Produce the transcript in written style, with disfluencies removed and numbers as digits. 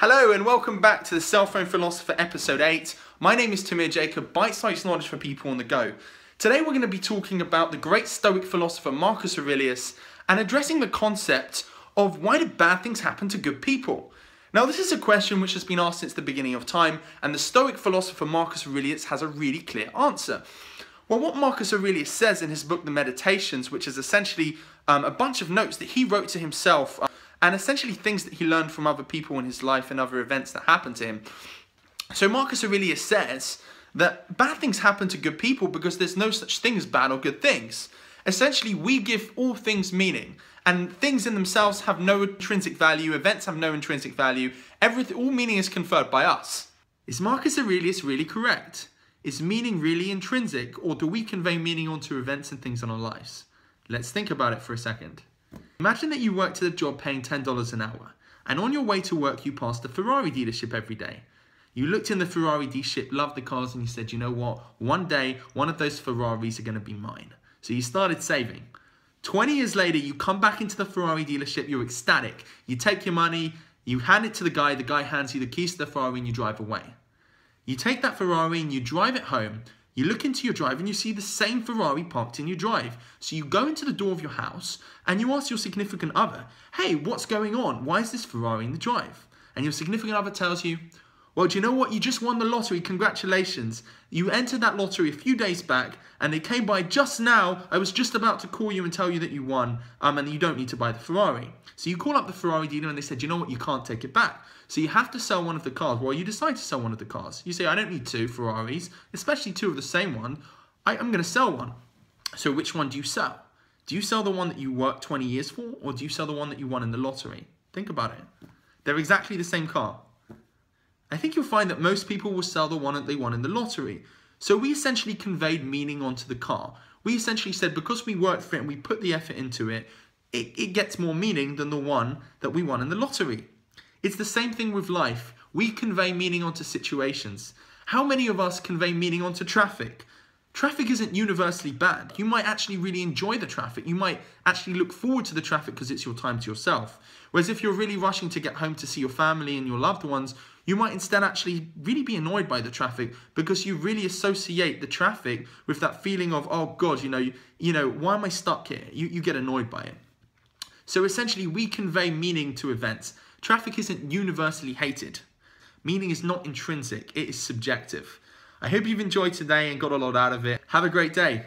Hello and welcome back to the Cellphone Philosopher episode 8. My name is Tamir Jacob, bite-sized knowledge for people on the go. Today we're going to be talking about the great Stoic philosopher Marcus Aurelius and addressing the concept of why do bad things happen to good people? Now this is a question which has been asked since the beginning of time, and the Stoic philosopher Marcus Aurelius has a really clear answer. Well, what Marcus Aurelius says in his book The Meditations, which is essentially a bunch of notes that he wrote to himself and essentially things that he learned from other people in his life and other events that happened to him. So Marcus Aurelius says that bad things happen to good people because there's no such thing as bad or good things. Essentially, we give all things meaning, and things in themselves have no intrinsic value, events have no intrinsic value, all meaning is conferred by us. Is Marcus Aurelius really correct? Is meaning really intrinsic, or do we convey meaning onto events and things in our lives? Let's think about it for a second. Imagine that you worked at a job paying $10 an hour, and on your way to work you passed a Ferrari dealership every day. You looked in the Ferrari dealership, loved the cars, and you said, you know what, one day one of those Ferraris are going to be mine. So you started saving. 20 years later, you come back into the Ferrari dealership, you're ecstatic. You take your money, you hand it to the guy hands you the keys to the Ferrari and you drive away. You take that Ferrari and you drive it home. You look into your drive and you see the same Ferrari parked in your drive. So you go into the door of your house and you ask your significant other, hey, what's going on? Why is this Ferrari in the drive? And your significant other tells you, well, do you know what? You just won the lottery. Congratulations. You entered that lottery a few days back and they came by just now. I was just about to call you and tell you that you won and you don't need to buy the Ferrari. So you call up the Ferrari dealer and they said, you know what? You can't take it back. So you have to sell one of the cars. Well, you decide to sell one of the cars. You say, I don't need two Ferraris, especially two of the same one. I'm going to sell one. So which one do you sell? Do you sell the one that you worked 20 years for, or do you sell the one that you won in the lottery? Think about it. They're exactly the same car. I think you'll find that most people will sell the one that they won in the lottery. So we essentially conveyed meaning onto the car. We essentially said because we worked for it and we put the effort into it, it gets more meaning than the one that we won in the lottery. It's the same thing with life. We convey meaning onto situations. How many of us convey meaning onto traffic? Traffic isn't universally bad. You might actually really enjoy the traffic. You might actually look forward to the traffic because it's your time to yourself. Whereas if you're really rushing to get home to see your family and your loved ones, you might instead actually really be annoyed by the traffic because you really associate the traffic with that feeling of, oh God, you know, why am I stuck here? You get annoyed by it. So essentially we convey meaning to events. Traffic isn't universally hated. Meaning is not intrinsic, it is subjective. I hope you've enjoyed today and got a lot out of it. Have a great day.